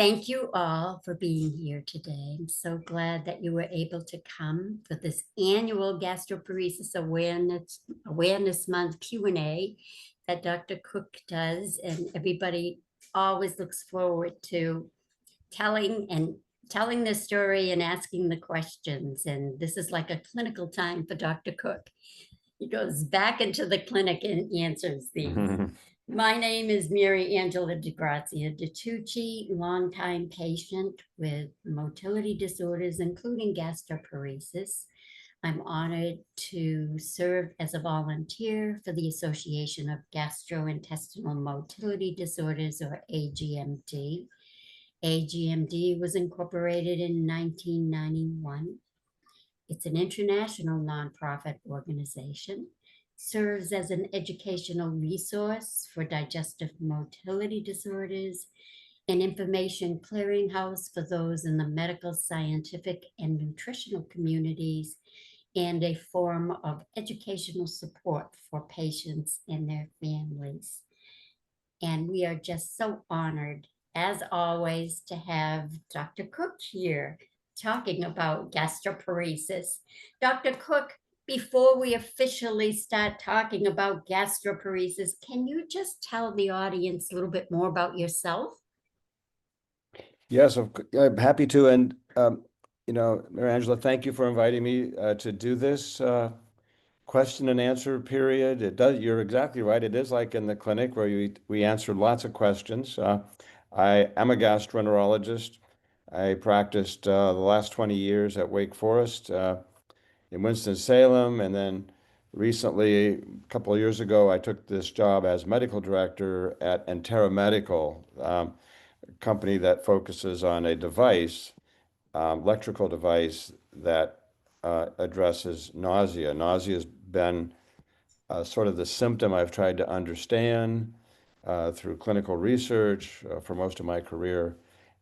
Thank you all for being here today. I'm so glad that you were able to come for this annual Gastroparesis Awareness Month Q&A that Dr. Cook does, and everybody always looks forward to telling the story and asking the questions. And this is like a clinical time for Dr. Cook. He goes back into the clinic and answers these. My name is Mary Angela DeGrazia DeTucci, longtime patient with motility disorders, including gastroparesis. I'm honored to serve as a volunteer for the Association of Gastrointestinal Motility Disorders, or AGMD. AGMD was incorporated in 1991. It's an international nonprofit organization, serves as an educational resource for digestive motility disorders, an information clearinghouse for those in the medical, scientific, and nutritional communities, and a form of educational support for patients and their families. And we are just so honored, as always, to have Dr. Cook here talking about gastroparesis. Dr. Cook, before we officially start talking about gastroparesis, can you just tell the audience a little bit more about yourself? Yes, I'm happy to. And, Mary Angela, thank you for inviting me to do this question and answer period. You're exactly right. It is like in the clinic where we answer lots of questions. I am a gastroenterologist. I practiced the last 20 years at Wake Forest in Winston-Salem, and then recently, a couple of years ago, I took this job as medical director at Entera Medical, a company that focuses on a device, electrical device that addresses nausea. Nausea has been sort of the symptom I've tried to understand through clinical research for most of my career.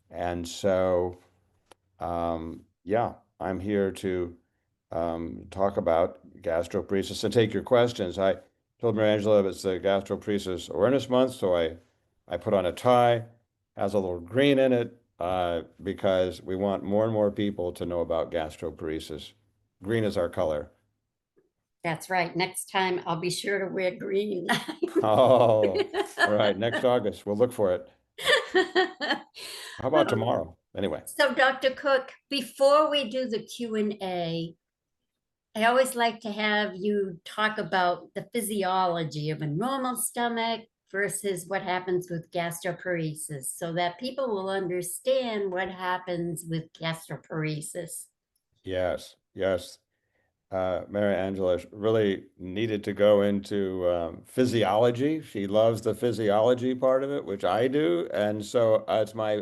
And so, yeah, I'm here to talk about gastroparesis and take your questions. I told Mary Angela it's the Gastroparesis Awareness Month, so I put on a tie, has a little green in it, because we want more and more people to know about gastroparesis. Green is our color. That's right. Next time I'll be sure to wear green. Oh, all right. Next August, we'll look for it. How about tomorrow? Anyway. So, Dr. Cook, before we do the Q&A, I always like to have you talk about the physiology of a normal stomach versus what happens with gastroparesis so that people will understand what happens with gastroparesis. Yes, yes. Mary Angela really needed to go into physiology. She loves the physiology part of it, which I do. And so it's my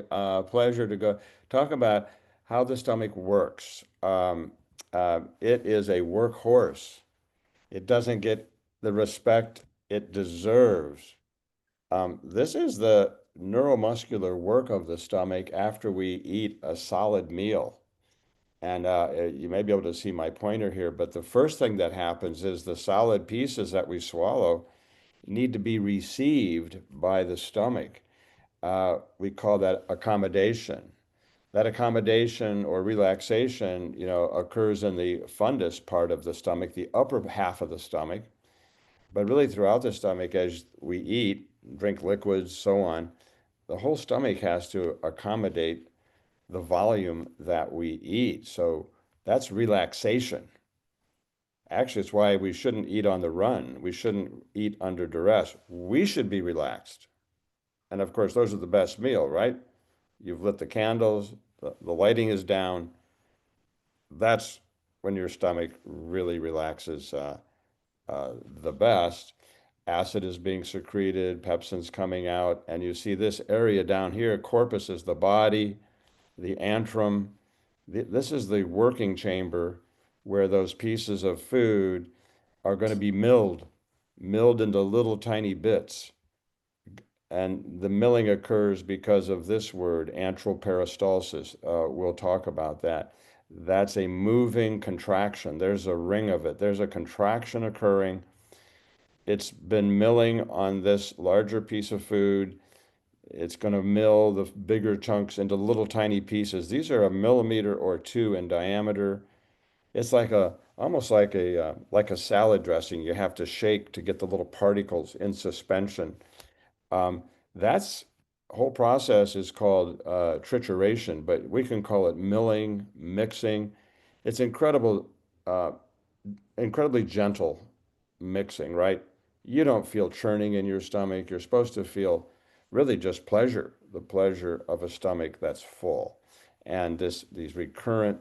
pleasure to go talk about how the stomach works. It is a workhorse. It doesn't get the respect it deserves. This is the neuromuscular work of the stomach after we eat a solid meal. And you may be able to see my pointer here, but the first thing that happens is the solid pieces that we swallow need to be received by the stomach. We call that accommodation. That accommodation or relaxation, occurs in the fundus part of the stomach, the upper half of the stomach, but really throughout the stomach as we eat, drink liquids, so on, the whole stomach has to accommodate the volume that we eat. So that's relaxation. Actually, it's why we shouldn't eat on the run. We shouldn't eat under duress. We should be relaxed. And of course, those are the best meal, right? You've lit the candles, the lighting is down. That's when your stomach really relaxes the best. Acid is being secreted, pepsin's coming out, and you see this area down here, corpus is the body, the antrum. This is the working chamber where those pieces of food are going to be milled into little tiny bits. And the milling occurs because of this word, antral peristalsis. We'll talk about that. That's a moving contraction. There's a ring of it. There's a contraction occurring. It's been milling on this larger piece of food. It's going to mill the bigger chunks into little tiny pieces. These are a millimeter or two in diameter. It's like almost like a salad dressing. You have to shake to get the little particles in suspension. Um, that's whole process is called trituration, but we can call it milling, mixing. It's uh, incredibly gentle mixing, right? You don't feel churning in your stomach. You're supposed to feel really just pleasure, the pleasure of a stomach that's full. And these recurrent,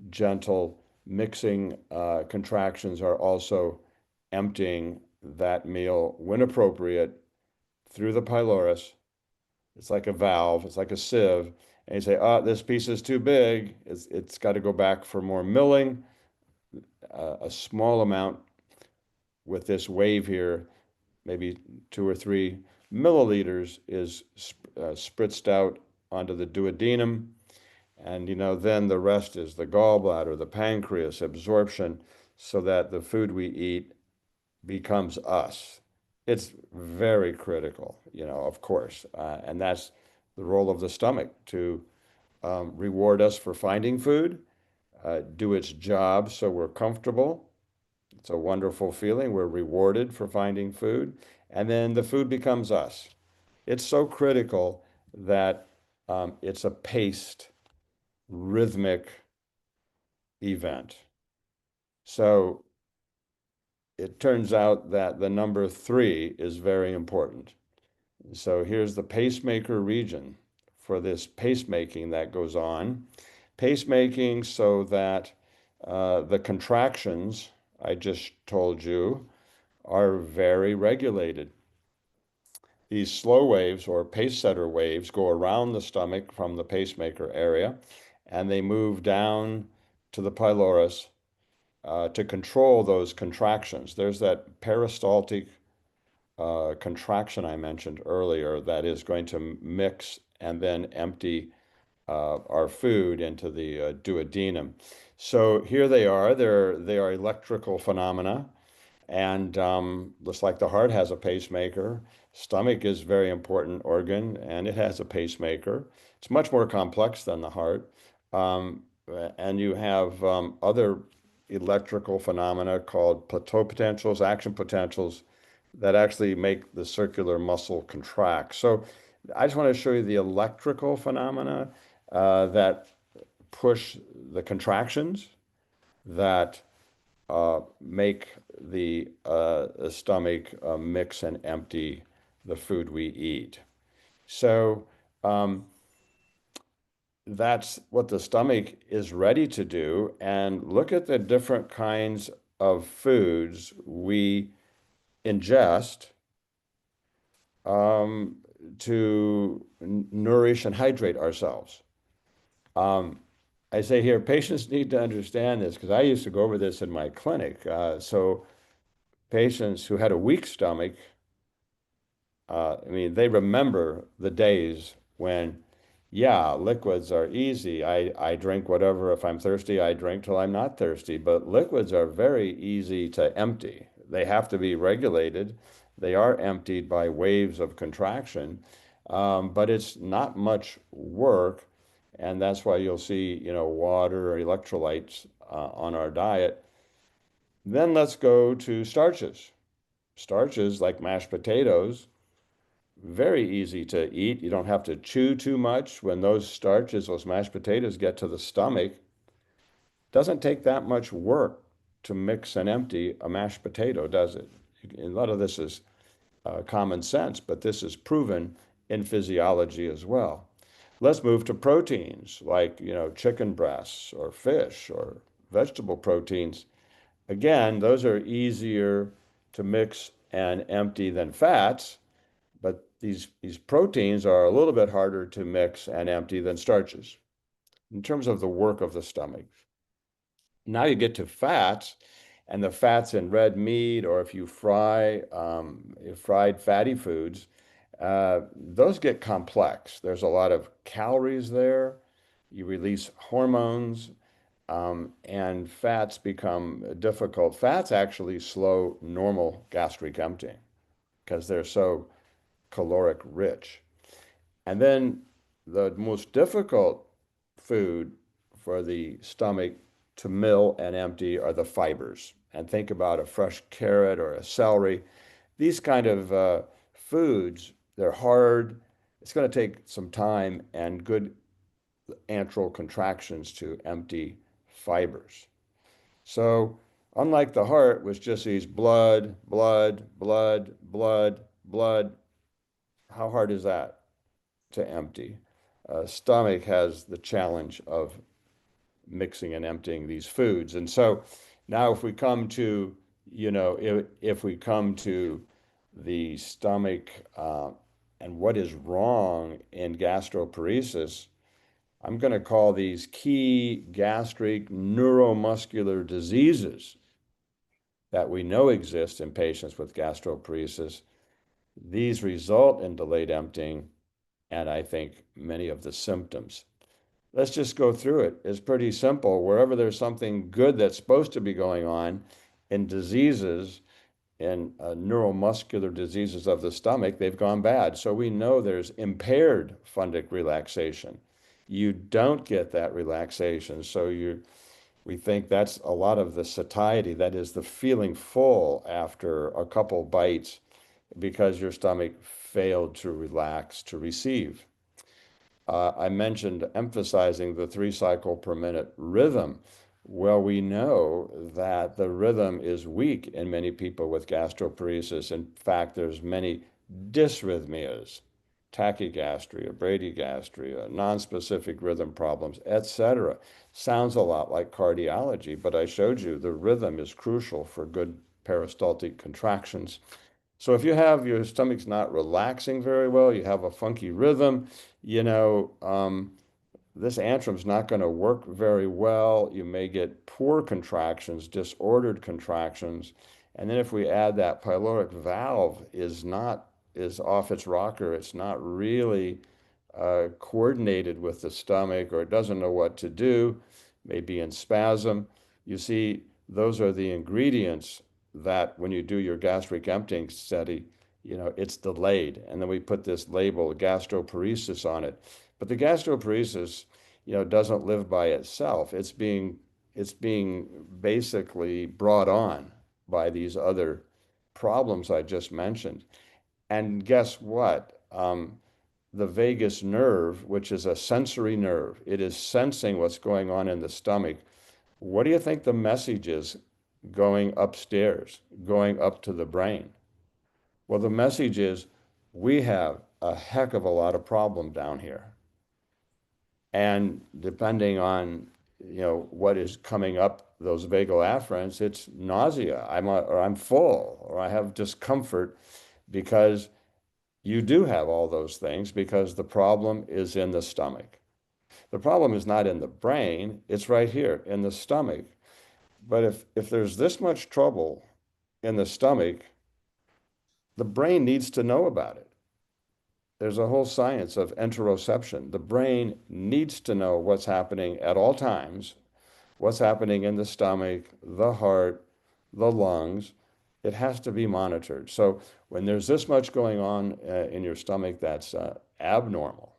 gentle mixing contractions are also emptying that meal when appropriate through the pylorus. It's like a valve, it's like a sieve. And you say, oh, this piece is too big. It's got to go back for more milling. A small amount with this wave here, maybe 2 or 3 milliliters, is spritzed out onto the duodenum. And then the rest is the gallbladder, the pancreas, absorption, so that the food we eat becomes us. It's very critical, of course. And that's the role of the stomach to reward us for finding food, do its job so we're comfortable. It's a wonderful feeling. We're rewarded for finding food, and then the food becomes us. It's so critical that it's a paced, rhythmic event. So it turns out that the number 3 is very important. So here's the pacemaker region for this pacemaking that goes on. Pacemaking so that the contractions I just told you are very regulated. These slow waves or pace setter waves go around the stomach from the pacemaker area, and they move down to the pylorus to control those contractions. There's that peristaltic contraction I mentioned earlier that is going to mix and then empty our food into the duodenum. So here they are. They are electrical phenomena. And just like the heart has a pacemaker, stomach is a very important organ, and it has a pacemaker. It's much more complex than the heart. And you have other electrical phenomena called plateau potentials, action potentials, that actually make the circular muscle contract. So I just want to show you the electrical phenomena that push the contractions that make the stomach mix and empty the food we eat. So that's what the stomach is ready to do. And look at the different kinds of foods we ingest um, to nourish and hydrate ourselves. I say here, patients need to understand this because I used to go over this in my clinic. So patients who had a weak stomach, they remember the days when, yeah, liquids are easy. I drink whatever. If I'm thirsty, I drink till I'm not thirsty. But liquids are very easy to empty. They have to be regulated. They are emptied by waves of contraction, but it's not much work. And that's why you'll see, water or electrolytes on our diet. Then let's go to starches. Starches like mashed potatoes, very easy to eat. You don't have to chew too much. When those starches, those mashed potatoes get to the stomach, doesn't take that much work to mix and empty a mashed potato, does it? A lot of this is common sense, but this is proven in physiology as well. Let's move to proteins like, chicken breasts or fish or vegetable proteins. Again, those are easier to mix and empty than fats, but these proteins are a little bit harder to mix and empty than starches in terms of the work of the stomach. Now you get to fats, and the fats in red meat, or if you fried fatty foods, those get complex. There's a lot of calories there. You release hormones, and fats become difficult. Fats actually slow normal gastric emptying because they're so caloric rich. And then the most difficult food for the stomach to mill and empty are the fibers. And think about a fresh carrot or a celery. These kind of foods, they're hard. It's going to take some time and good antral contractions to empty fibers. So, unlike the heart, which just sees blood, blood, blood, blood, blood, how hard is that to empty? Stomach has the challenge of mixing and emptying these foods. And so now if we come to, if we come to the stomach and what is wrong in gastroparesis, I'm going to call these key gastric neuromuscular diseases that we know exist in patients with gastroparesis. These result in delayed emptying and I think many of the symptoms. Let's just go through it. It's pretty simple. Wherever there's something good that's supposed to be going on in diseases, in neuromuscular diseases of the stomach, they've gone bad. So we know there's impaired fundic relaxation. You don't get that relaxation. So we think that's a lot of the satiety, that is the feeling full after a couple bites because your stomach failed to relax to receive. I mentioned emphasizing the 3 cycle per minute rhythm. Well, we know that the rhythm is weak in many people with gastroparesis. In fact, there's many dysrhythmias, tachygastria, bradygastria, nonspecific rhythm problems, etc. Sounds a lot like cardiology, but I showed you the rhythm is crucial for good peristaltic contractions. So if you have your stomach's not relaxing very well, you have a funky rhythm, you know, this antrim's not going to work very well. You may get poor contractions, disordered contractions. And then if we add that pyloric valve is off its rocker, it's not really coordinated with the stomach, or it doesn't know what to do, maybe in spasm. You see, those are the ingredients that when you do your gastric emptying study, it's delayed. And then we put this label, gastroparesis, on it. But the gastroparesis, doesn't live by itself. It's being basically brought on by these other problems I just mentioned. And guess what? The vagus nerve, which is a sensory nerve, it is sensing what's going on in the stomach. What do you think the message is going upstairs, going up to the brain? Well, the message is we have a heck of a lot of problem down here. And depending on, what is coming up those vagal afferents, it's nausea, I'm full, or I have discomfort, because you do have all those things because the problem is in the stomach. The problem is not in the brain, it's right here in the stomach. But if there's this much trouble in the stomach, the brain needs to know about it. There's a whole science of enteroception. The brain needs to know what's happening at all times, what's happening in the stomach, the heart, the lungs. It has to be monitored. So when there's this much going on in your stomach that's abnormal,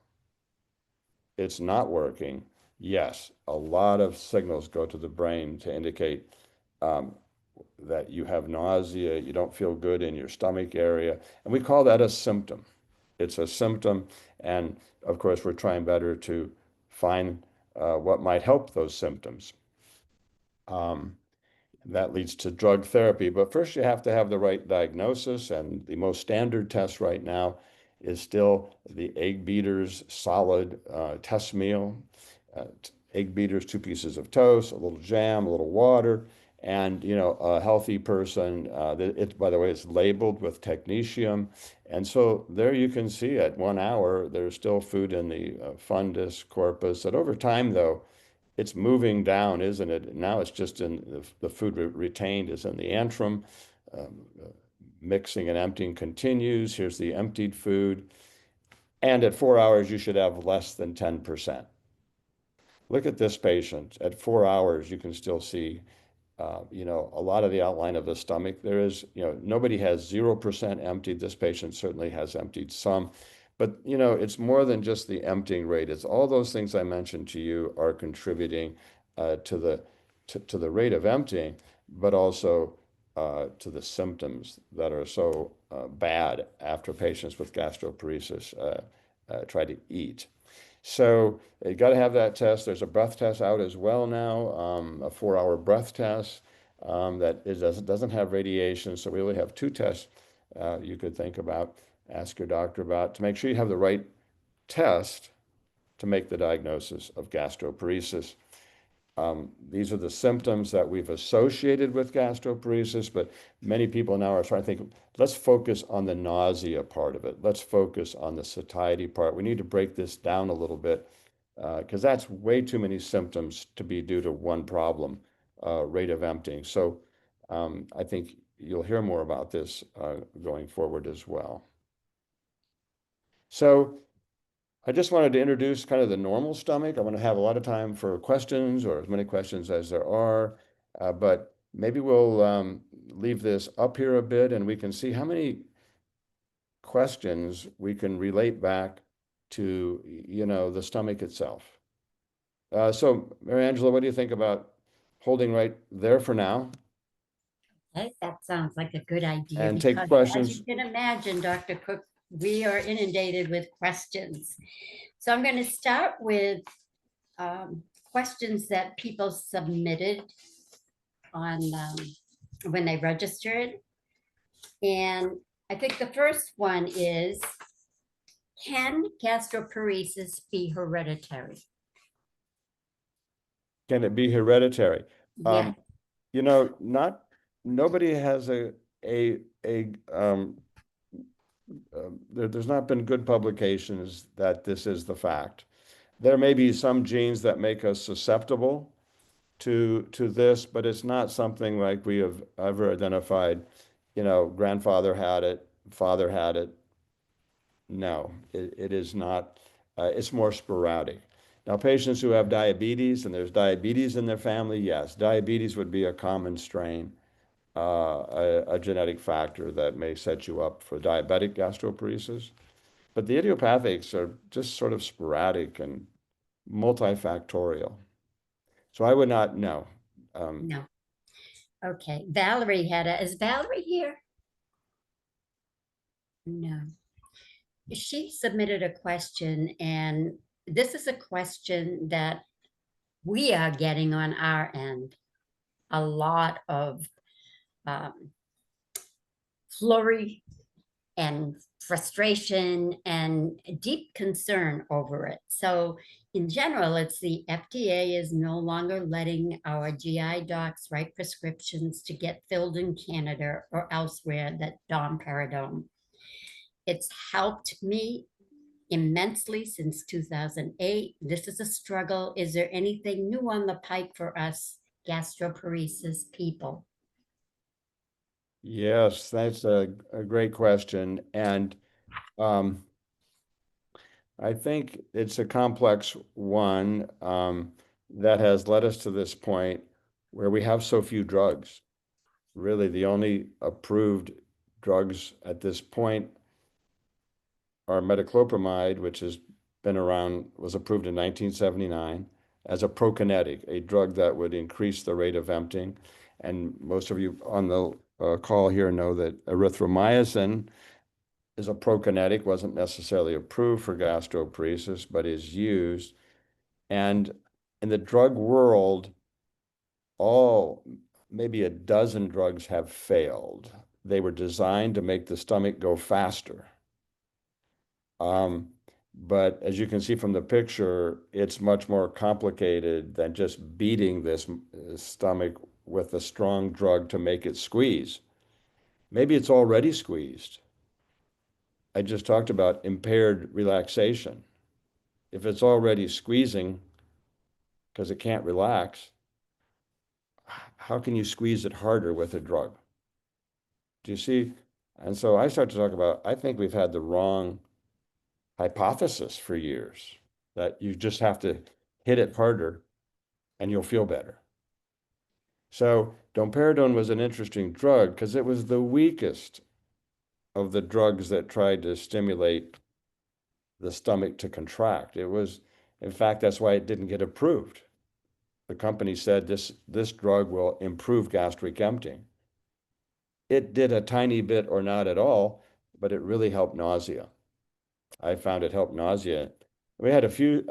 it's not working, yes, a lot of signals go to the brain to indicate that you have nausea, you don't feel good in your stomach area, and we call that a symptom. It's a symptom, and of course, we're trying better to find what might help those symptoms. That leads to drug therapy, but first you have to have the right diagnosis, and the most standard test right now is still the egg beaters solid test meal. Egg beaters, 2 pieces of toast, a little jam, a little water, and a healthy person. By the way, it's labeled with technetium, and so there you can see at 1 hour there's still food in the fundus corpus. That over time, though, it's moving down, isn't it? Now it's just in the food retained is in the antrum. Mixing and emptying continues. Here's the emptied food, and at 4 hours you should have less than 10%. Look at this patient. At 4 hours, you can still see, a lot of the outline of the stomach. There is, nobody has 0% emptied. This patient certainly has emptied some, But it's more than just the emptying rate. It's all those things I mentioned to you are contributing to the rate of emptying, but also to the symptoms that are so bad after patients with gastroparesis try to eat. So you got to have that test. There's a breath test out as well now, a 4-hour breath test that doesn't have radiation. So we only have 2 tests you could think about, ask your doctor about to make sure you have the right test to make the diagnosis of gastroparesis. These are the symptoms that we've associated with gastroparesis, but many people now are trying to think, let's focus on the nausea part of it. Let's focus on the satiety part. We need to break this down a little bit because that's way too many symptoms to be due to one problem, rate of emptying. So I think you'll hear more about this going forward as well. So I just wanted to introduce kind of the normal stomach. I want to have a lot of time for questions or as many questions as there are, but maybe we'll leave this up here a bit and we can see how many questions we can relate back to, the stomach itself. So, Mary Angela, what do you think about holding right there for now Okay, that sounds like a good idea and take because, as questions? you can imagine, Dr. Cook, we are inundated with questions. So I'm going to start with questions that people submitted on when they registered. And I think the first one is, can gastroparesis be hereditary? Can it be hereditary? Yeah. Not nobody has there's not been good publications that this is the fact. There may be some genes that make us susceptible to this, but it's not something like we have ever identified, grandfather had it, father had it. No, it is not. It's more sporadic. Now, patients who have diabetes and there's diabetes in their family, yes, diabetes would be a common strain, a genetic factor that may set you up for diabetic gastroparesis. But the idiopathics are just sort of sporadic and multifactorial. So I would not know. No. Okay. Valerie is Valerie here? No. She submitted a question, and this is a question that we are getting on our end. A lot of um, flurry and frustration and deep concern over it. So, in general, it's the FDA is no longer letting our GI docs write prescriptions to get filled in Canada or elsewhere that domperidone. It's helped me immensely since 2008. This is a struggle. Is there anything new on the pike for us gastroparesis people? Yes, that's a great question. And um, I think it's a complex one that has led us to this point where we have so few drugs. Really, the only approved drugs at this point are metoclopramide, which has been around, was approved in 1979 as a prokinetic, a drug that would increase the rate of emptying. And most of you on the call here know that erythromycin is a prokinetic, wasn't necessarily approved for gastroparesis, but is used. And in the drug world, maybe a dozen drugs have failed. They were designed to make the stomach go faster. But as you can see from the picture, it's much more complicated than just beating this stomach with a strong drug to make it squeeze. Maybe it's already squeezed. I just talked about impaired relaxation. If it's already squeezing because it can't relax, how can you squeeze it harder with a drug? Do you see? And so I start to talk about, I think we've had the wrong hypothesis for years that you just have to hit it harder and you'll feel better. So domperidone was an interesting drug because it was the weakest of the drugs that tried to stimulate the stomach to contract. It was, in fact, that's why it didn't get approved. The company said this drug will improve gastric emptying. It did a tiny bit or not at all, but it really helped nausea. I found it helped nausea. We had a few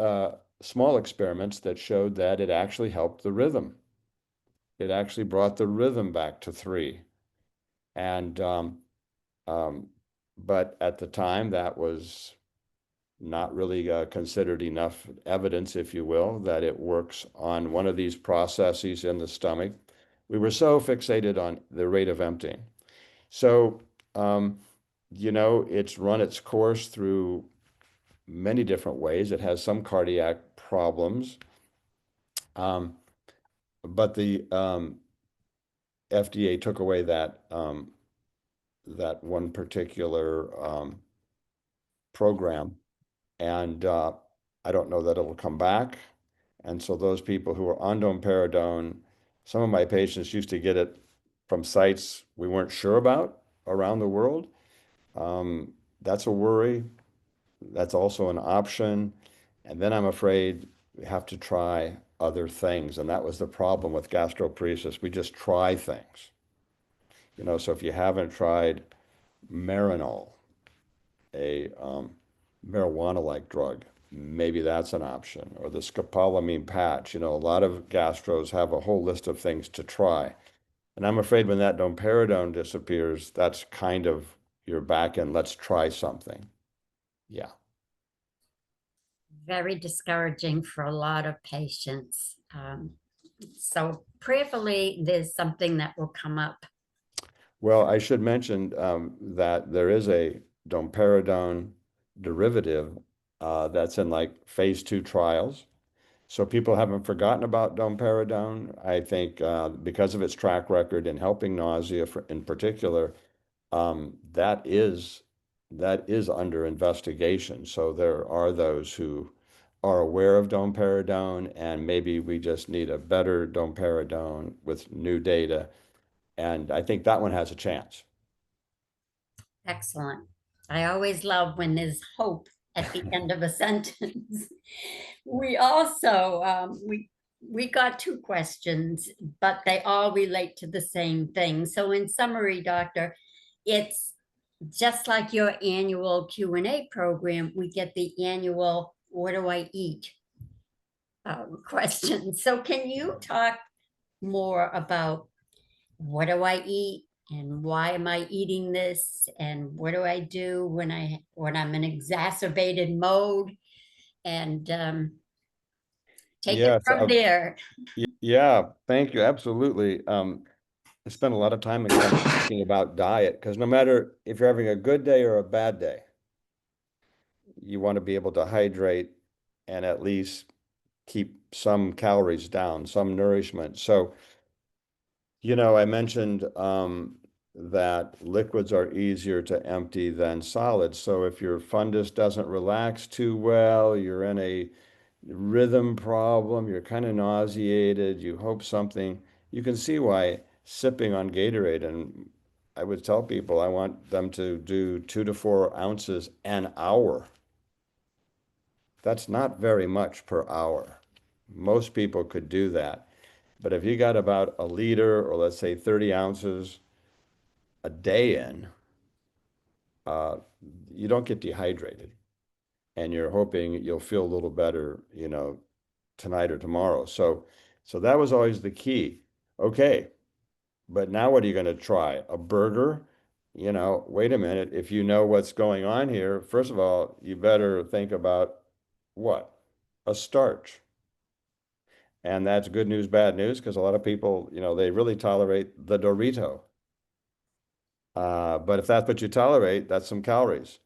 small experiments that showed that it actually helped the rhythm. It actually brought the rhythm back to 3. And um, but at the time, that was not really considered enough evidence, if you will, that it works on one of these processes in the stomach. We were so fixated on the rate of emptying. So, it's run its course through many different ways. It has some cardiac problems, but the FDA took away that one particular program, and I don't know that it'll come back. And so those people who are on domperidone, some of my patients used to get it from sites we weren't sure about around the world. That's a worry. That's also an option. And then I'm afraid we have to try other things. And that was the problem with gastroparesis. We just try things. So if you haven't tried Marinol, a marijuana-like drug, maybe that's an option, or the scopolamine patch. A lot of gastros have a whole list of things to try. And I'm afraid when that domperidone disappears, that's kind of you're back and let's try something. Yeah. Very discouraging for a lot of patients. So prayerfully, there's something that will come up. Well, I should mention that there is a domperidone derivative that's in like phase 2 trials. So people haven't forgotten about domperidone. I think because of its track record in helping nausea in particular, that is under investigation. So there are those who are aware of domperidone, and maybe we just need a better domperidone with new data. And I think that one has a chance. Excellent. I always love when there's hope at the end of a sentence. We also we got 2 questions, but they all relate to the same thing. So in summary, doctor, it's just like your annual Q&A program, we get the annual "what do I eat" question. So can you talk more about what do I eat and why am I eating this and what do I do when I'm in exacerbated mode, and take it Yes. from there. Yeah. Thank you. Absolutely. I spent a lot of time in clinic thinking about diet because no matter if you're having a good day or a bad day, you want to be able to hydrate and at least keep some calories down, some nourishment. So, I mentioned that liquids are easier to empty than solids. So if your fundus doesn't relax too well, you're in a rhythm problem, you're kind of nauseated, you hope something, you can see why sipping on Gatorade, and I would tell people I want them to do 2 to 4 ounces an hour. That's not very much per hour. Most people could do that. But if you got about a liter or let's say 30 ounces a day in, uh, you don't get dehydrated. And you're hoping you'll feel a little better, tonight or tomorrow. So that was always the key. Okay, but now what are you going to try? A burger? Wait a minute. If you know what's going on here, first of all, you better think about what? A starch. And that's good news, bad news, because a lot of people, they really tolerate the Dorito. But if that's what you tolerate, that's some calories.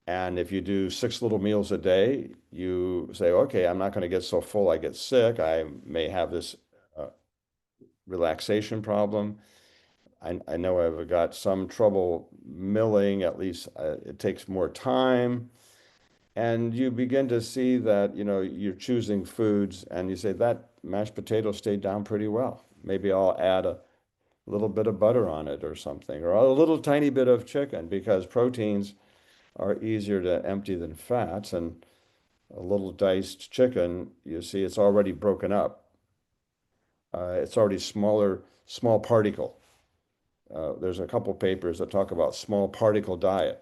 And if you do 6 little meals a day, you say, okay, I'm not going to get so full I get sick. I may have this uh, relaxation problem. I know I've got some trouble milling, at least it takes more time. And you begin to see that, you're choosing foods and you say that mashed potato stayed down pretty well. Maybe I'll add a little bit of butter on it or something, or a little tiny bit of chicken because proteins are easier to empty than fats. And a little diced chicken, you see, it's already broken up. It's already small particle. There's a couple papers that talk about small particle diet.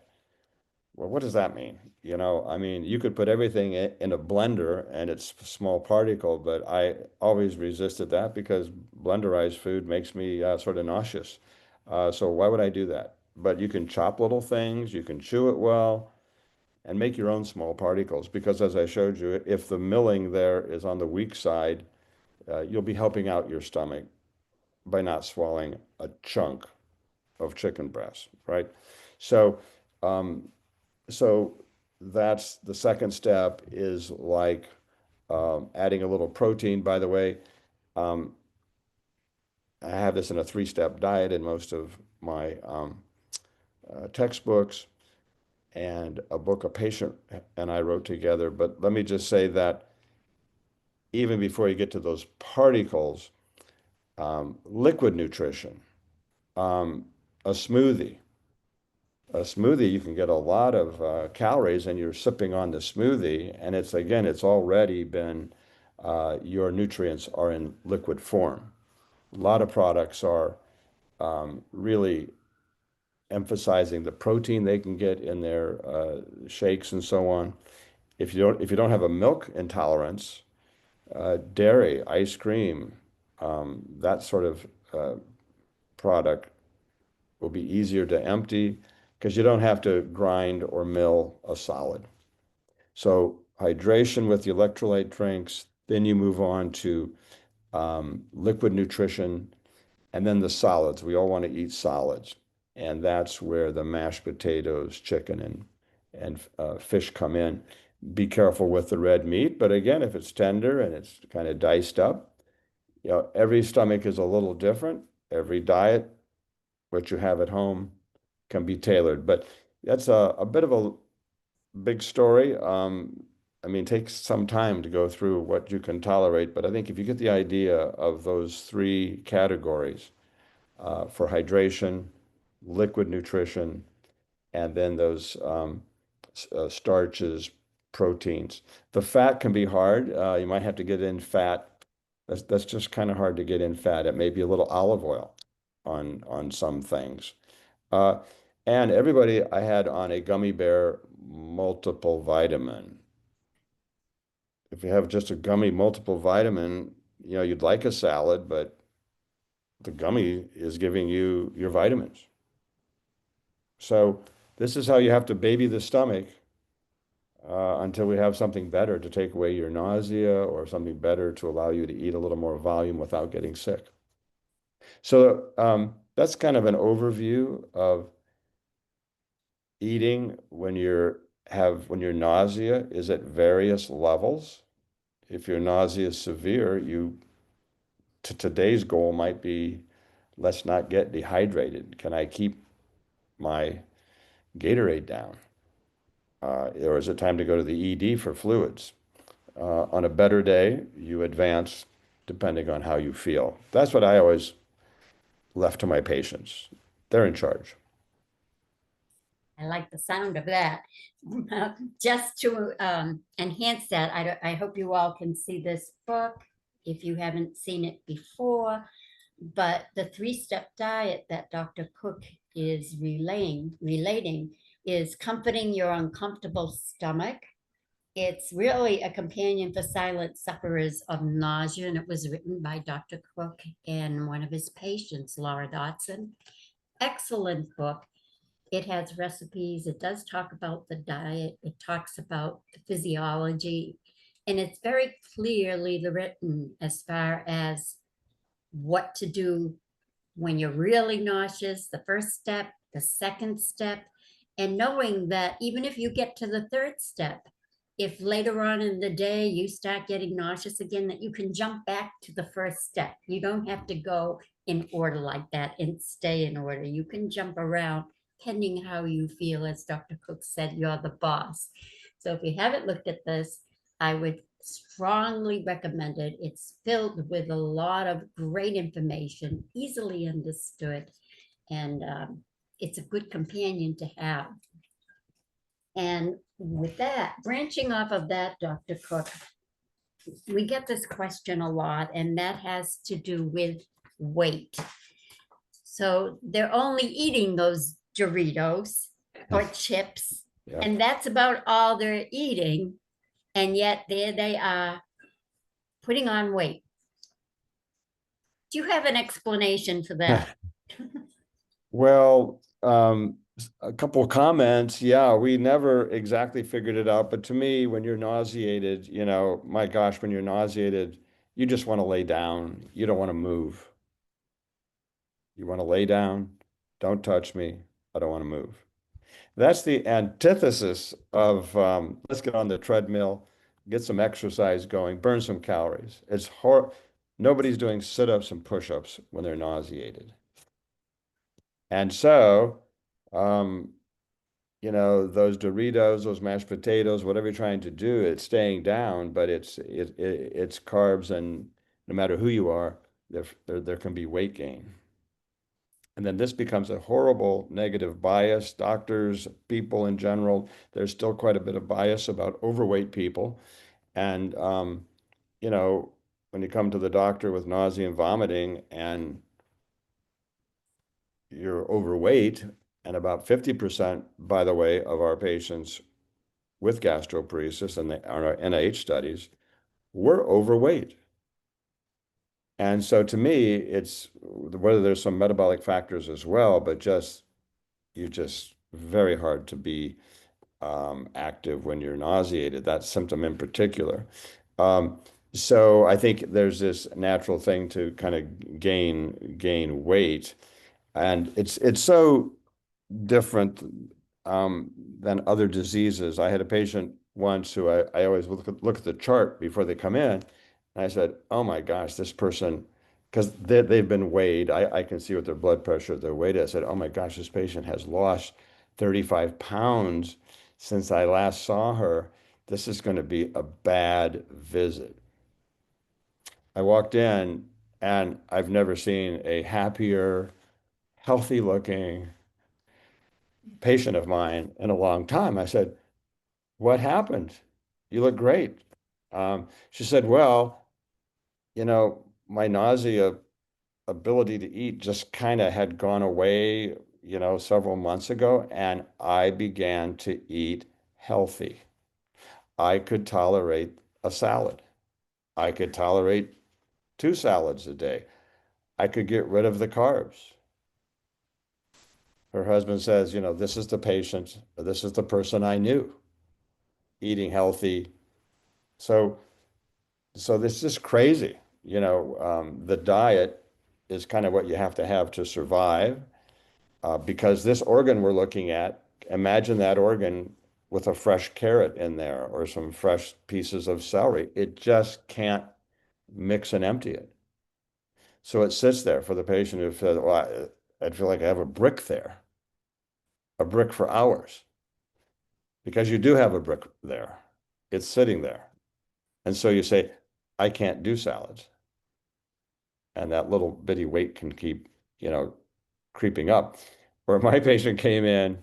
Well, what does that mean? I mean, you could put everything in a blender and it's small particle, but I always resisted that because blenderized food makes me sort of nauseous. So why would I do that? But you can chop little things, you can chew it well, and make your own small particles. Because as I showed you, if the milling there is on the weak side, you'll be helping out your stomach by not swallowing a chunk of chicken breast, right? So, um, so that's the second step is like adding a little protein. By the way, um, I have this in a 3-step diet in most of my textbooks and a book a patient and I wrote together. But let me just say that even before you get to those particles, liquid nutrition, um, a smoothie. A smoothie, you can get a lot of calories and you're sipping on the smoothie. And it's already been, your nutrients are in liquid form. A lot of products are really emphasizing the protein they can get in their shakes and so on. If you don't have a milk intolerance, dairy, ice cream, that sort of product will be easier to empty because you don't have to grind or mill a solid. So hydration with the electrolyte drinks, then you move on to liquid nutrition, and then the solids. We all want to eat solids, and that's where the mashed potatoes, chicken, and fish come in. Be careful with the red meat, but again, if it's tender and it's kind of diced up, every stomach is a little different. Every diet, what you have at home, can be tailored. But that's a bit of a big story. I mean, it takes some time to go through what you can tolerate, but I think if you get the idea of those 3 categories for hydration, liquid nutrition, and then those starches, proteins. The fat can be hard. You might have to get in fat. That's just kind of hard to get in fat. It may be a little olive oil on some things. Uh, and everybody I had on a gummy bear multiple vitamin. If you have just a gummy multiple vitamin, you'd like a salad, but the gummy is giving you your vitamins. So this is how you have to baby the stomach until we have something better to take away your nausea or something better to allow you to eat a little more volume without getting sick. So that's kind of an overview of eating when your nausea is at various levels. If your nausea is severe, today's goal might be, let's not get dehydrated. Can I keep my Gatorade down? Or is it time to go to the ED for fluids? On a better day, you advance depending on how you feel. That's what I always left to my patients. They're in charge. I like the sound of that. Just to enhance that, I hope you all can see this book if you haven't seen it before. But the 3-step diet that Dr. Cook is relating is comforting your uncomfortable stomach. It's really a companion for silent sufferers of nausea, and it was written by Dr. Cook and one of his patients, Laura Dotson. Excellent book. It has recipes. It does talk about the diet. It talks about the physiology, and it's very clearly written as far as what to do when you're really nauseous, the first step, the second step, and knowing that even if you get to the third step, if later on in the day you start getting nauseous again, that you can jump back to the first step. You don't have to go in order like that and stay in order. You can jump around depending how you feel. As Dr. Cook said, you're the boss. So if you haven't looked at this, I would strongly recommend it. It's filled with a lot of great information, easily understood, and it's a good companion to have. And with that, branching off of that, Dr. Cook, we get this question a lot, and that has to do with weight. So they're only eating those Doritos or chips, Yeah. and that's about all they're eating. And yet there they are putting on weight. Do you have an explanation for that? Well, a couple of comments. Yeah, we never exactly figured it out. But to me, when you're nauseated, my gosh, when you're nauseated, you just want to lay down. You don't want to move. You want to lay down. Don't touch me. I don't want to move. That's the antithesis of let's get on the treadmill, get some exercise going, burn some calories. It's hard. Nobody's doing sit-ups and push-ups when they're nauseated. And so, um, those Doritos, those mashed potatoes, whatever you're trying to do, it's staying down, but it's carbs, and no matter who you are, there can be weight gain. And then this becomes a horrible negative bias. Doctors, people in general, there's still quite a bit of bias about overweight people. And, you know, when you come to the doctor with nausea and vomiting and you're overweight, and about 50%, by the way, of our patients with gastroparesis and our NIH studies were overweight. And so to me, it's whether there's some metabolic factors as well, but you're just very hard to be active when you're nauseated, that symptom in particular. Um, so I think there's this natural thing to kind of gain weight, and it's so different than other diseases. I had a patient once who I always look at the chart before they come in. And I said, oh my gosh, this person, because they've been weighed. I can see what their blood pressure, their weight is. I said, oh my gosh, this patient has lost 35 pounds since I last saw her. This is going to be a bad visit. I walked in and I've never seen a happier, healthy looking patient of mine in a long time. I said, what happened? You look great. She said, well, my nausea ability to eat just kind of had gone away, several months ago, and I began to eat healthy. I could tolerate a salad. I could tolerate two salads a day. I could get rid of the carbs. Her husband says, this is the patient, or this is the person I knew, eating healthy. So this is crazy. The diet is kind of what you have to have to survive, because this organ we're looking at, imagine that organ with a fresh carrot in there or some fresh pieces of celery. It just can't mix and empty it. So it sits there for the patient who says, well, I'd feel like I have a brick there, a brick for hours, because you do have a brick there. It's sitting there. And so you say, I can't do salads. And that little bitty weight can keep, creeping up. Where my patient came in,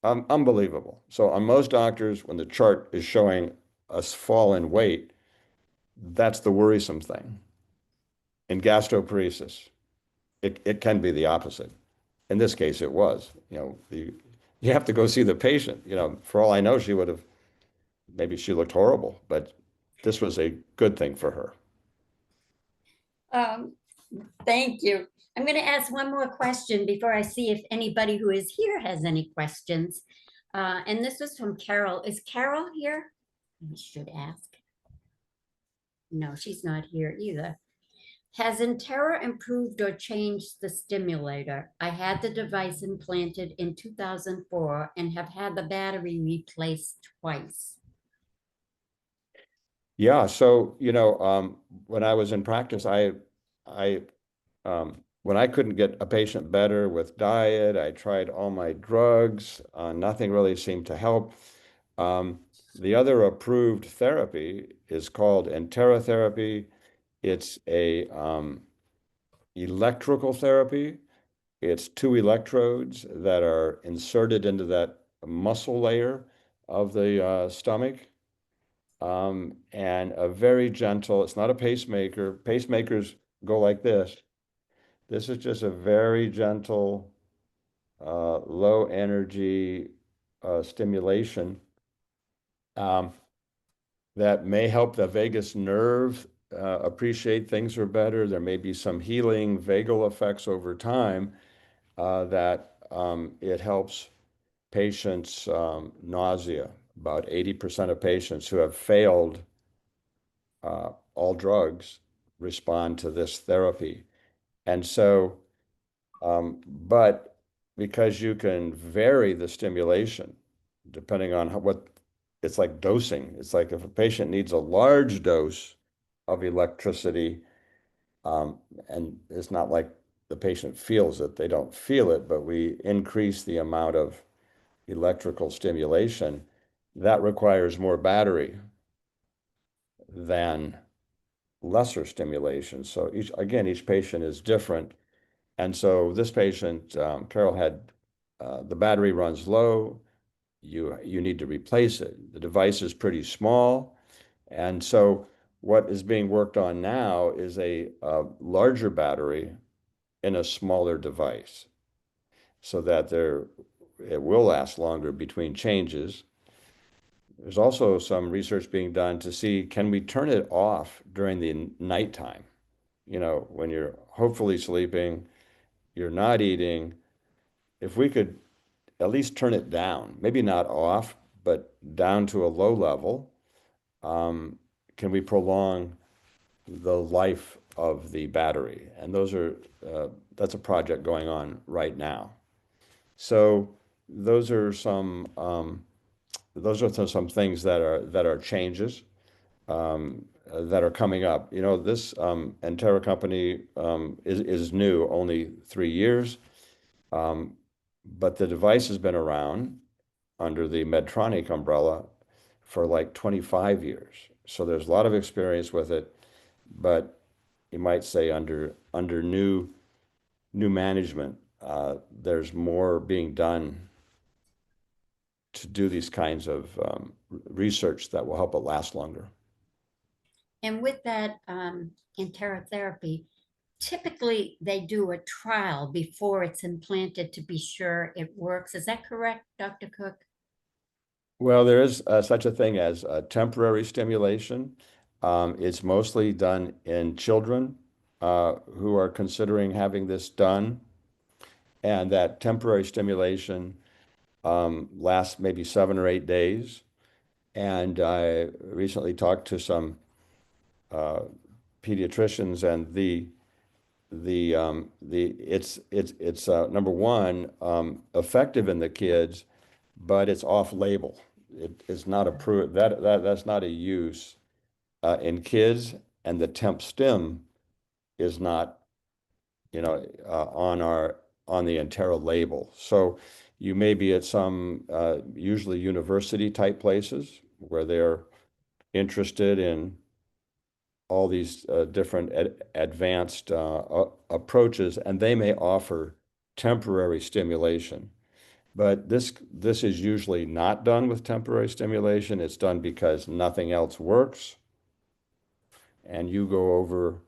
unbelievable. So on most doctors, when the chart is showing a fall in weight, that's the worrisome thing. In gastroparesis, it can be the opposite. In this case, it was. You have to go see the patient. For all I know, maybe she looked horrible, but this was a good thing for her. Um, Thank you. I'm going to ask one more question before I see if anybody who is here has any questions. And this is from Carol. Is Carol here? I should ask. No, she's not here either. Has Entera improved or changed the stimulator? I had the device implanted in 2004 and have had the battery replaced twice. Yeah. So, when I was in practice, I when I couldn't get a patient better with diet, I tried all my drugs. Nothing really seemed to help. The other approved therapy is called enterotherapy. It's a electrical therapy. It's two electrodes that are inserted into that muscle layer of the stomach, and a very gentle, it's not a pacemaker. Pacemakers go like this. This is just a very gentle, low energy stimulation um, that may help the vagus nerve appreciate things are better. There may be some healing vagal effects over time that it helps patients nausea. About 80% of patients who have failed all drugs respond to this therapy. And so, but because you can vary the stimulation depending on what it's like dosing. It's like if a patient needs a large dose of electricity, um, and it's not like the patient feels it, they don't feel it, but we increase the amount of electrical stimulation, that requires more battery than lesser stimulation. So each patient is different. And so this patient, Carol had, the battery runs low. You need to replace it. The device is pretty small. And so what is being worked on now is a larger battery in a smaller device so that it will last longer between changes. There's also some research being done to see, can we turn it off during the nighttime? You know, when you're hopefully sleeping, you're not eating. If we could at least turn it down, maybe not off, but down to a low level, um, can we prolong the life of the battery? And that's a project going on right now. So those are some things that are changes that are coming up. You know, this Entera company is new, only 3 years, but the device has been around under the Medtronic umbrella for like 25 years. So there's a lot of experience with it, but you might say under new management, there's more being done to do these kinds of research that will help it last longer. And with that enterotherapy, typically they do a trial before it's implanted to be sure it works. Is that correct, Dr. Cook? Well, there is such a thing as temporary stimulation. It's mostly done in children who are considering having this done. And that temporary stimulation lasts maybe 7 or 8 days. And I recently talked to some uh, pediatricians, and it's number one, effective in the kids, but it's off label. It is not approved. That's not a use in kids, and the temp stim is not, on the Entera label. So you may be at some usually university type places where they're interested in all these different advanced approaches, and they may offer temporary stimulation. But this is usually not done with temporary stimulation. It's done because nothing else works, and you go over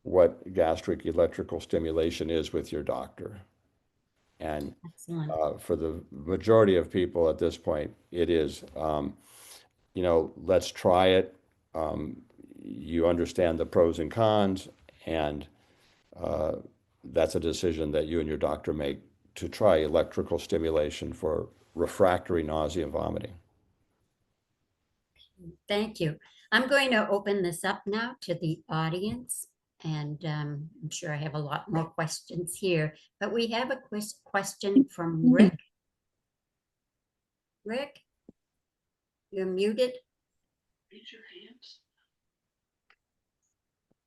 what gastric electrical stimulation is with your doctor. And Excellent. for the majority of people at this point, it is, let's try it. You understand the pros and cons, and uh, that's a decision that you and your doctor make to try electrical stimulation for refractory nausea and vomiting. Thank you. I'm going to open this up now to the audience, and I'm sure I have a lot more questions here, but we have a question from Rick. Rick, you're muted. Raise your hands.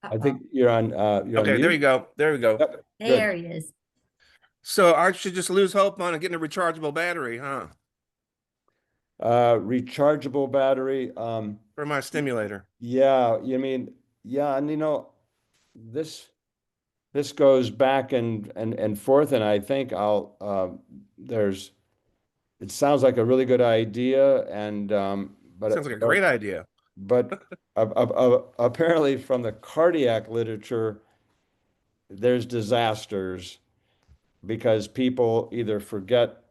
I think you're on Okay, there you mute. go. There we go. Yep, There good. he is. So I should just lose hope on getting a rechargeable battery, huh? Rechargeable battery. For my stimulator. Yeah, you mean, yeah, and this this goes back and forth, and I think there's it sounds like a really good idea, and Sounds like a great idea. but apparently from the cardiac literature, there's disasters because people either forget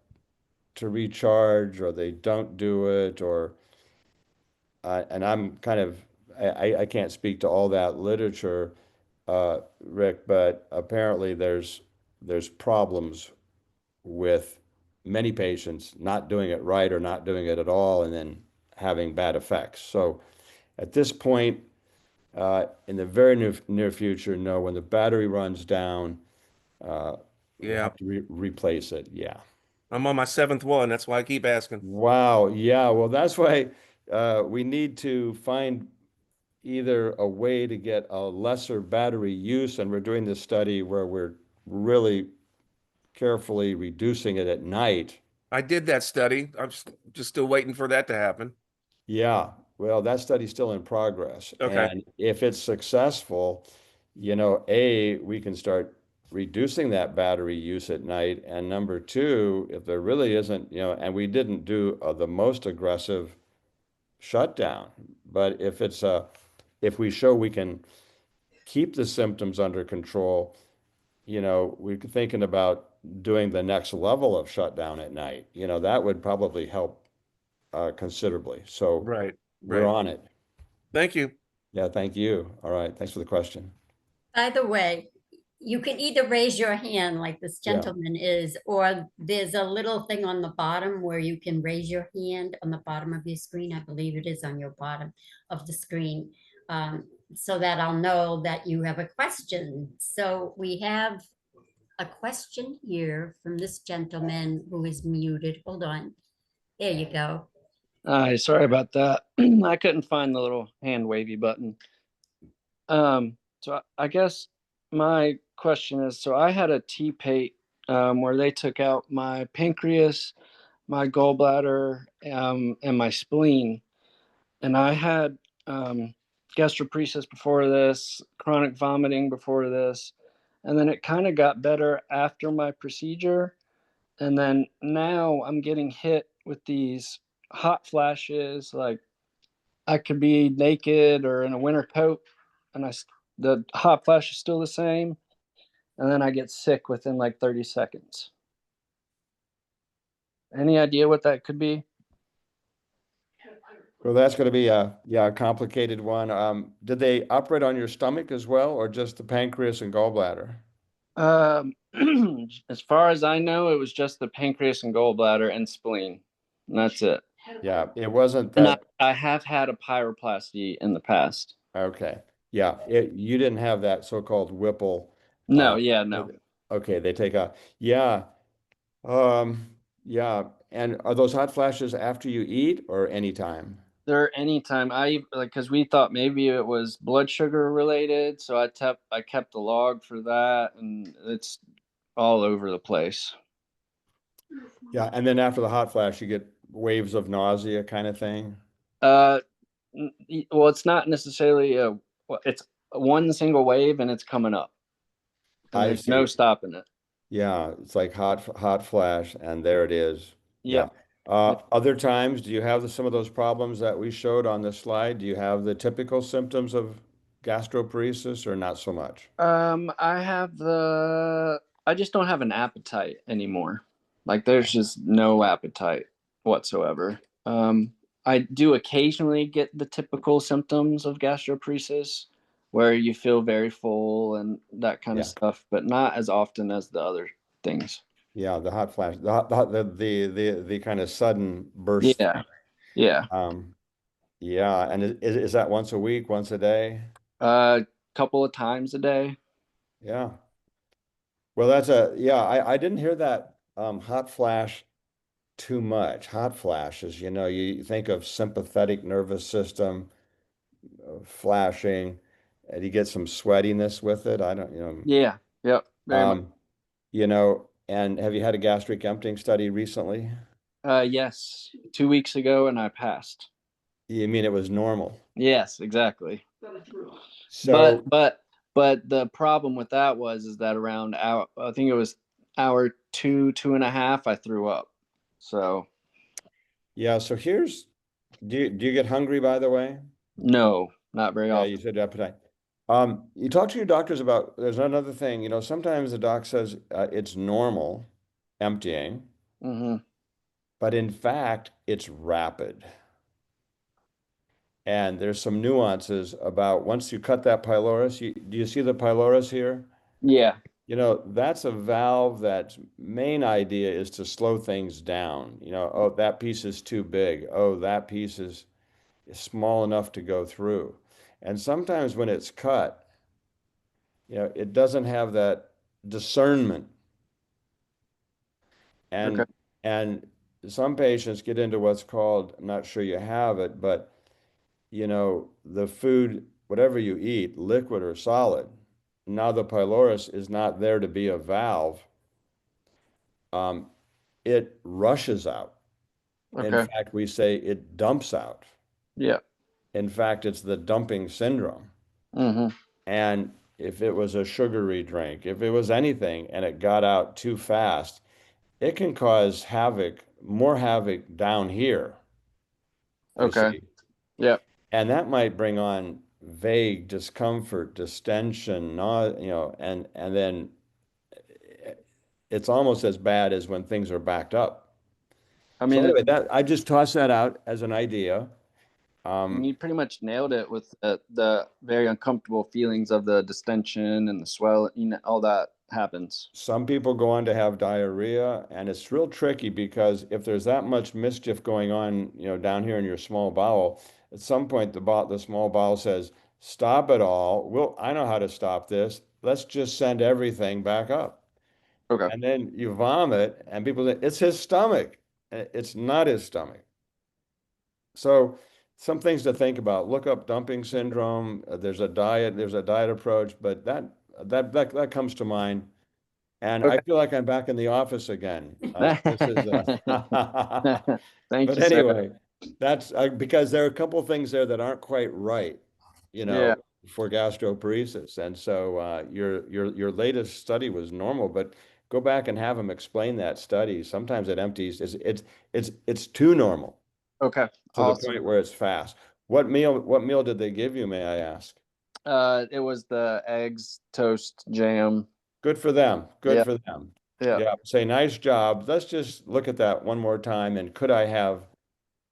to recharge or they don't do it, or and I'm kind of I can't speak to all that literature, Rick, but apparently there's problems with many patients not doing it right or not doing it at all, and then having bad effects. So at this point, in the very near future, no, when the battery runs down, we Yeah. have to replace it. Yeah. I'm on my seventh one. That's why I keep asking. Wow. Yeah. Well, that's why we need to find either a way to get a lesser battery use, and we're doing this study where we're really carefully reducing it at night. I did that study. I'm just still waiting for that to happen. Yeah, well, that study's still in progress. Okay. And if it's successful, we can start reducing that battery use at night. And number two, if there really isn't, and we didn't do the most aggressive shutdown, but if we show we can keep the symptoms under control, we're thinking about doing the next level of shutdown at night. That would probably help considerably. So Right. we're Right. on it. Thank you. Yeah, thank you. All right, thanks for the question. By the way, you can either raise your hand like this Yeah. gentleman is, or there's a little thing on the bottom where you can raise your hand on the bottom of your screen. I believe it is on your bottom of the screen, so that I'll know that you have a question. So we have a question here from this gentleman who is muted. Hold on. There you go. Hi, sorry about that. I couldn't find the little hand wavy button. So I guess my question is, so I had a T-pate where they took out my pancreas, my gallbladder, and my spleen, and I had gastroparesis before this, chronic vomiting before this, and then it kind of got better after my procedure, and then now I'm getting hit with these hot flashes, like I could be naked or in a winter coat, and the hot flash is still the same, and then I get sick within like 30 seconds. Any idea what that could be? Well, that's going to be a complicated one. Did they operate on your stomach as well, or just the pancreas and gallbladder? Um, as far as I know, it was just the pancreas and gallbladder and spleen, and that's it. Yeah, it wasn't And that. I have had a pyroplasty in the past. Okay. Yeah, you didn't have that so-called Whipple. No, yeah, no. Okay, they take a, yeah, yeah. And are those hot flashes after you eat or anytime? There anytime I like because we thought maybe it was blood sugar related, so I kept the log for that, and it's all over the place. Yeah, and then after the hot flash, you get waves of nausea kind of thing. Uh, well, it's not necessarily it's one single wave and it's coming up, and I there's see. no stopping it. Yeah, it's like hot flash, and there it is. Yeah. Yep. Other times, do you have some of those problems that we showed on the slide? Do you have the typical symptoms of gastroparesis or not so much? I just don't have an appetite anymore. Like there's just no appetite whatsoever. I do occasionally get the typical symptoms of gastroparesis where you feel very full and that kind of Yeah. stuff, but not as often as the other things. Yeah, the hot flash, the kind of sudden burst. Yeah. Yeah. Yeah, and is that once a week, once a day? Couple of times a day. Yeah. Well, yeah, I didn't hear that hot flash too much. Hot flashes, you think of sympathetic nervous system flashing, and you get some sweatiness with it. I don't, Yeah. Yep. Very much. um, and have you had a gastric emptying study recently? Yes. 2 weeks ago, and I passed. You mean it was normal? Yes, exactly. So, But the problem with that is that around hour, I think it was hour two and a half, I threw up. So Yeah, so here's, do you get hungry, by the way? No, not very Yeah, often. you said appetite. You talk to your doctors about, there's another thing, sometimes the doc says it's normal emptying, Mm-hmm. but in fact, it's rapid. And there's some nuances about once you cut that pylorus, do you see the pylorus here? Yeah. That's a valve that's main idea is to slow things down. Oh, that piece is too big. Oh, that piece is small enough to go through. And sometimes when it's cut, it doesn't have that discernment. Okay. And some patients get into what's called, I'm not sure you have it, but the food, whatever you eat, liquid or solid, now the pylorus is not there to be a valve. It rushes out. In Okay. fact, we say it dumps out. Yeah. In fact, it's the dumping syndrome. Mm-hmm. And if it was a sugary drink, if it was anything and it got out too fast, it can cause havoc, more havoc down here, you Okay. see. Yeah. And that might bring on vague discomfort, distension, and then it's almost as bad as when things are backed up. I So mean, anyway, I just tossed that out as an idea. you pretty much nailed it with the very uncomfortable feelings of the distension and the swell. All that happens. Some people go on to have diarrhea, and it's real tricky because if there's that much mischief going on, down here in your small bowel, at some point the small bowel says, "Stop it all. I know how to stop this. Let's just send everything back up." Okay. And then you vomit, and people say, "It's his stomach." It's not his stomach. So some things to think about. Look up dumping syndrome. There's a diet approach, but that comes to mind. And I Okay. feel like I'm back in the office again. This is, Thank but you, sir. anyway, that's because there are a couple things there that aren't quite right, Yeah. for gastroparesis. And so your latest study was normal, but go back and have them explain that study. Sometimes it empties. It's too normal Okay. to the Awesome. point where it's fast. What meal did they give you, may I ask? It was the eggs, toast, jam. Good for them. Good Yeah. for them. Yeah. Yeah. Say, nice job. Let's just look at that one more time. And could I have,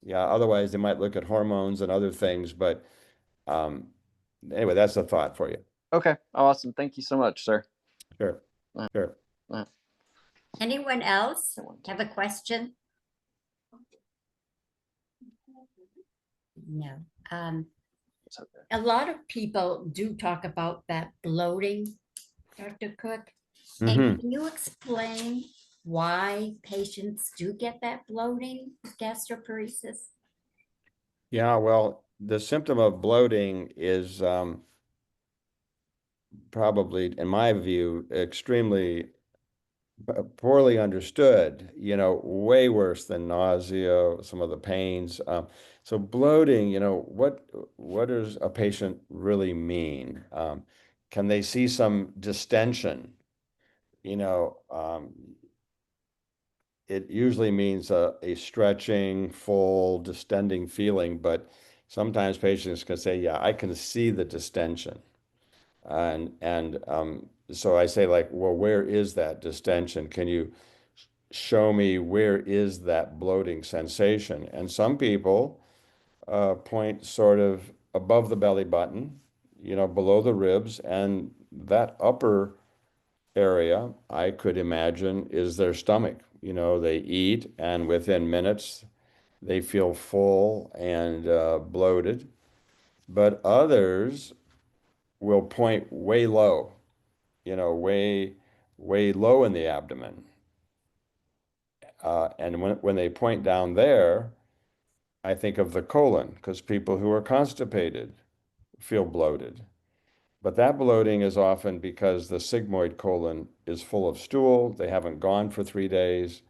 yeah, otherwise they might look at hormones and other things. But um, anyway, that's a thought for you. Okay. Awesome. Thank you so much, sir. Sure. Uh, Sure. uh, Anyone else have a question? No. it's okay. A lot of people do talk about that bloating, Dr. Cook. And Mhm. can you explain why patients do get that bloating with gastroparesis? Yeah. Well, the symptom of bloating is probably, in my view, extremely poorly understood, way worse than nausea, some of the pains. So bloating, what does a patient really mean? Can they see some distension? It usually means a stretching, full, distending feeling, but sometimes patients can say, "Yeah, I can see the distension." And so I say, like, well, where is that distension? Can you show me where is that bloating sensation? And some people point sort of above the belly button, below the ribs, and that upper area, I could imagine, is their stomach. They eat, and within minutes, they feel full and bloated. But others will point way low, way, way low in the abdomen. And when they point down there, I think of the colon because people who are constipated feel bloated. But that bloating is often because the sigmoid colon is full of stool. They haven't gone for 3 days.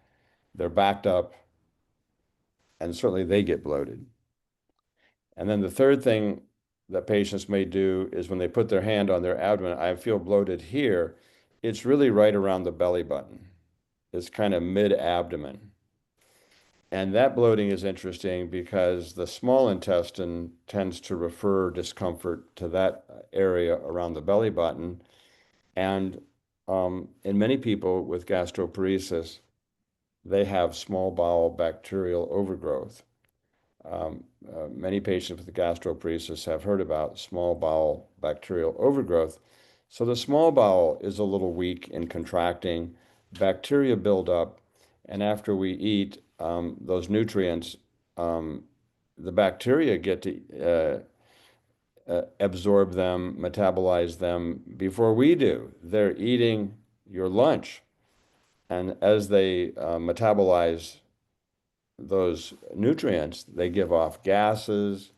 They're backed up, and certainly they get bloated. And then the third thing that patients may do is when they put their hand on their abdomen, I feel bloated here. It's really right around the belly button. It's kind of mid-abdomen. And that bloating is interesting because the small intestine tends to refer discomfort to that area around the belly button. And in many people with gastroparesis, they have small bowel bacterial overgrowth. Many patients with gastroparesis have heard about small bowel bacterial overgrowth. So the small bowel is a little weak in contracting, bacteria build up, and after we eat those nutrients, the bacteria get to absorb them, metabolize them before we do. They're eating your lunch. And as they metabolize those nutrients, they give off gases,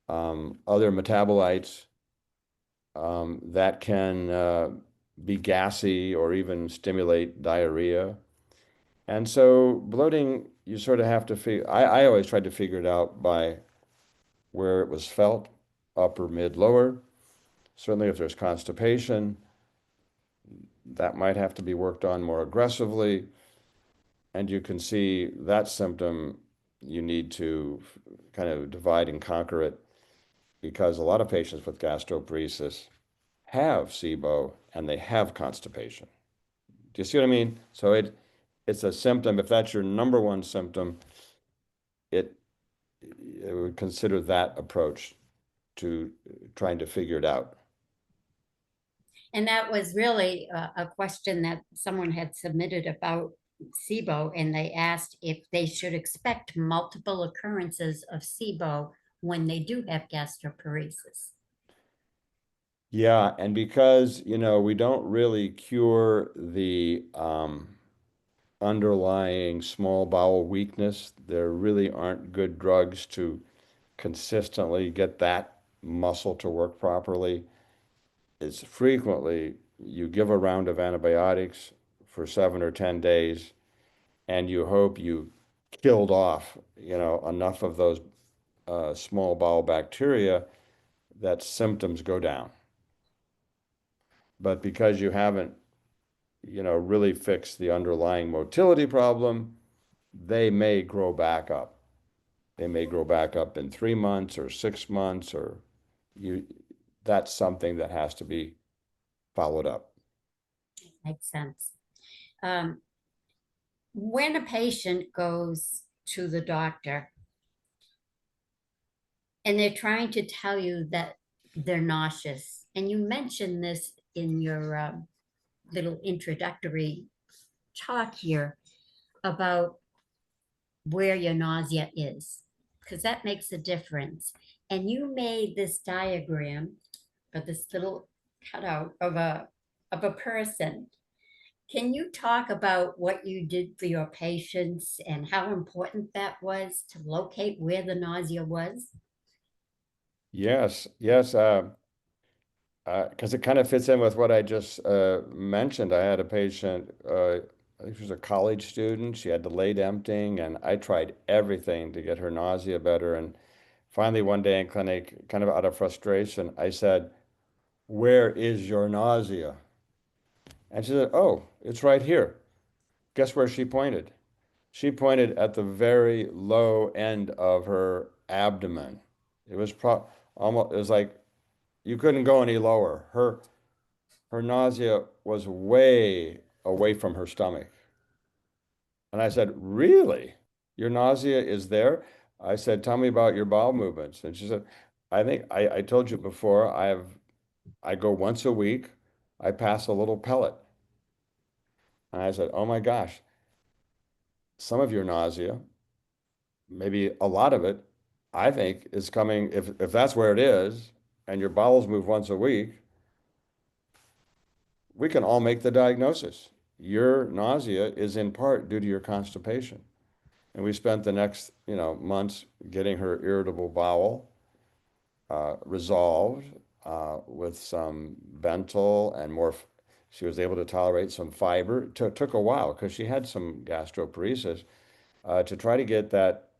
other metabolites that can be gassy or even stimulate diarrhea. And so bloating, you sort of have to figure, I always tried to figure it out by where it was felt, upper, mid, lower. Certainly if there's constipation, that might have to be worked on more aggressively. And you can see that symptom, you need to kind of divide and conquer it, because a lot of patients with gastroparesis have SIBO and they have constipation. Do you see what I mean? So it's a symptom. If that's your number one symptom, it would consider that approach to trying to figure it out. And that was really a question that someone had submitted about SIBO, and they asked if they should expect multiple occurrences of SIBO when they do have gastroparesis. Yeah, and because, we don't really cure the underlying small bowel weakness, there really aren't good drugs to consistently get that muscle to work properly. It's frequently you give a round of antibiotics for 7 or 10 days, and you hope you killed off, enough of those small bowel bacteria that symptoms go down. But because you haven't, really fixed the underlying motility problem, they may grow back up. They may grow back up in 3 months or 6 months, or that's something that has to be followed up. Makes sense. When a patient goes to the doctor and they're trying to tell you that they're nauseous, and you mentioned this in your little introductory talk here about where your nausea is, because that makes a difference. And you made this diagram of this little cutout of a person. Can you talk about what you did for your patients and how important that was to locate where the nausea was? Yes, yes, because it kind of fits in with what I just mentioned. I had a patient, I think she was a college student. She had delayed emptying, and I tried everything to get her nausea better. And finally, one day in clinic, kind of out of frustration, I said, "Where is your nausea?" And she said, "Oh, it's right here." Guess where she pointed? She pointed at the very low end of her abdomen. It was almost, it was like you couldn't go any lower. Her nausea was way away from her stomach. And I said, "Really? Your nausea is there?" I said, "Tell me about your bowel movements." And she said, "I think I told you before, I go once a week, I pass a little pellet." And I said, "Oh my gosh, some of your nausea, maybe a lot of it, I think is coming, if that's where it is, and your bowels move once a week, we can all make the diagnosis. Your nausea is in part due to your constipation." And we spent the next, months getting her irritable bowel resolved with some Bentyl and more. She was able to tolerate some fiber. It took a while because she had some gastroparesis to try to get that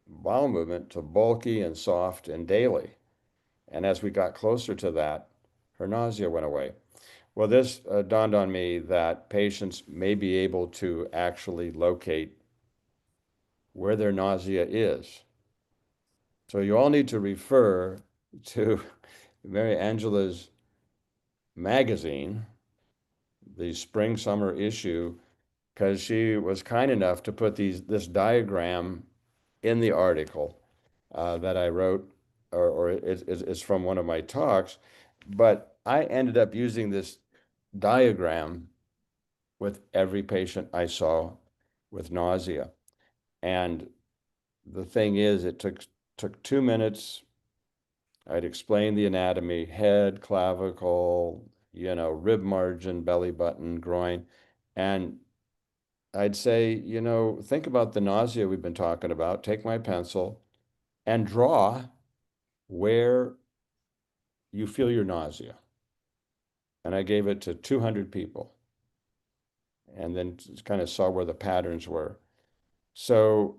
bowel movement to bulky and soft and daily. And as we got closer to that, her nausea went away. Well, this dawned on me that patients may be able to actually locate where their nausea is. So you all need to refer to Mary Angela's magazine, the spring summer issue, because she was kind enough to put this diagram in the article that I wrote, or it's from one of my talks. But I ended up using this diagram with every patient I saw with nausea. And the thing is, it took 2 minutes. I'd explain the anatomy: head, clavicle, rib margin, belly button, groin. And I'd say, think about the nausea we've been talking about. Take my pencil and draw where you feel your nausea. And I gave it to 200 people and then kind of saw where the patterns were. So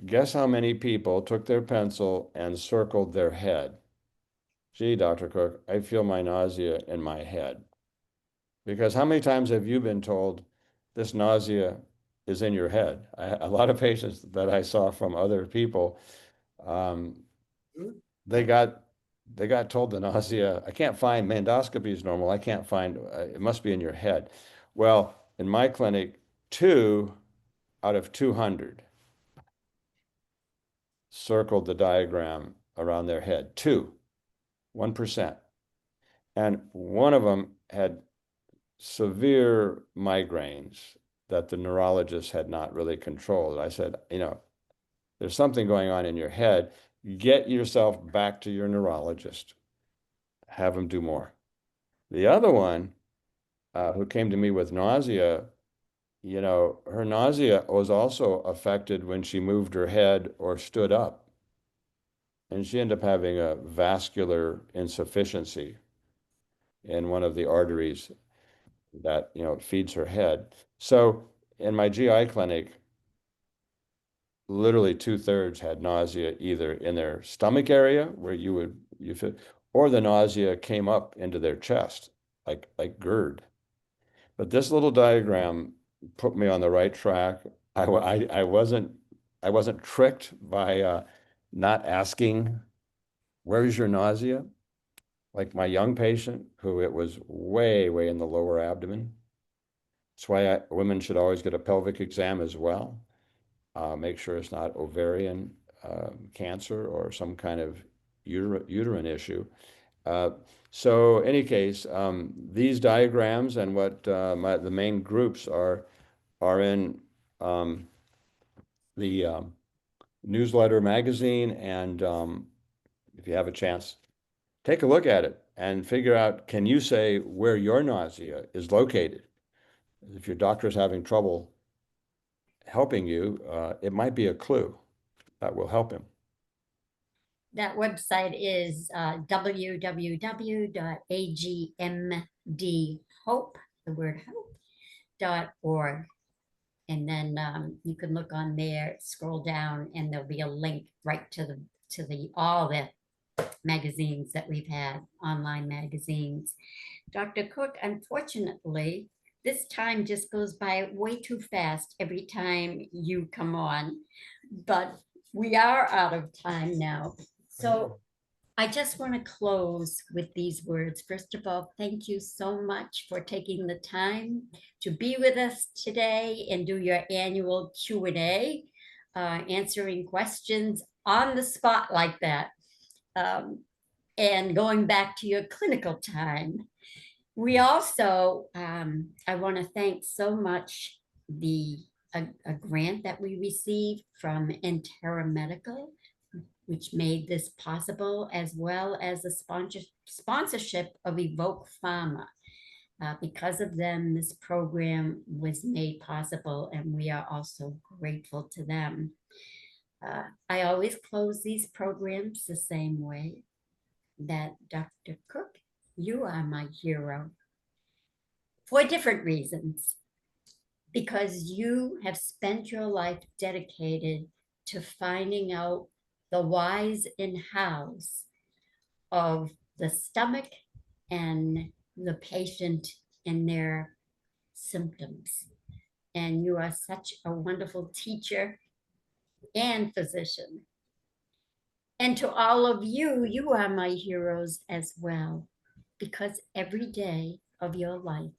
guess how many people took their pencil and circled their head? Gee, Dr. Koch, I feel my nausea in my head. Because how many times have you been told this nausea is in your head? A lot of patients that I saw from other people, they got told the nausea, I can't find, my endoscopy is normal, I can't find, it must be in your head. Well, in my clinic, 2 out of 200 circled the diagram around their head. 1%. And one of them had severe migraines that the neurologist had not really controlled. I said, there's something going on in your head. Get yourself back to your neurologist. Have him do more. The other one, who came to me with nausea, her nausea was also affected when she moved her head or stood up. And she ended up having a vascular insufficiency in one of the arteries that, feeds her head. So in my GI clinic, literally 2/3 had nausea either in their stomach area where you feel, or the nausea came up into their chest, like GERD. But this little diagram put me on the right track. I wasn't tricked by not asking, where is your nausea? Like my young patient, who it was way, way in the lower abdomen. That's why women should always get a pelvic exam as well. Make sure it's not ovarian cancer or some kind of uterine issue. So in any case, these diagrams and what the main groups are in the newsletter magazine. And if you have a chance, take a look at it and figure out, can you say where your nausea is located? If your doctor is having trouble helping you, it might be a clue that will help him. That website is www.agmdhope, the word hope.org. And then you can look on there, scroll down, and there'll be a link right to all the magazines that we've had, online magazines. Dr. Koch, unfortunately, this time just goes by way too fast every time you come on, but we are out of time now. So I just want to close with these words. First of all, thank you so much for taking the time to be with us today and do your annual Q&A, answering questions on the spot like that, and going back to your clinical time. We also, I want to thank so much a grant that we received from Entera Medical, which made this possible, as well as the sponsorship of Evoke Pharma. Because of them, this program was made possible, and we are also grateful to them. I always close these programs the same way, that Dr. Koch, you are my hero for different reasons, because you have spent your life dedicated to finding out the whys and hows of the stomach and the patient and their symptoms. and you are such a wonderful teacher and physician. And to all of you, you are my heroes as well, because every day of your life,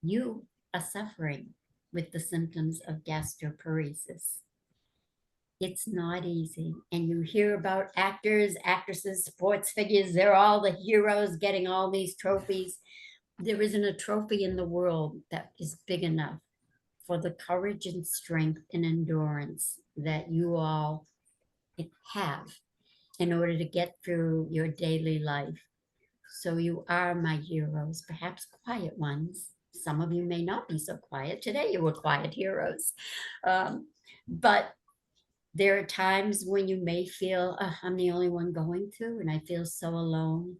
you are suffering with the symptoms of gastroparesis. It's not easy. And you hear about actors, actresses, sports figures, they're all the heroes getting all these trophies. There isn't a trophy in the world that is big enough for the courage and strength and endurance that you all have in order to get through your daily life. So you are my heroes, perhaps quiet ones. Some of you may not be so quiet. Today you were quiet heroes. But there are times when you may feel, I'm the only one going through and I feel so alone.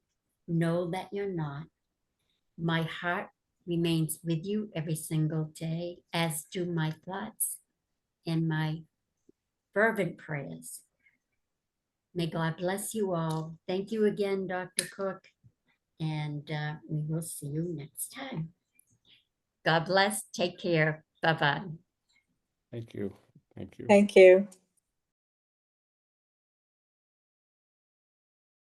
Know that you're not. My heart remains with you every single day, as do my thoughts and my fervent prayers. May God bless you all. Thank you again, Dr. Cook, and we will see you next time. God bless. Take care. Bye-bye. Thank you. Thank you. Thank you.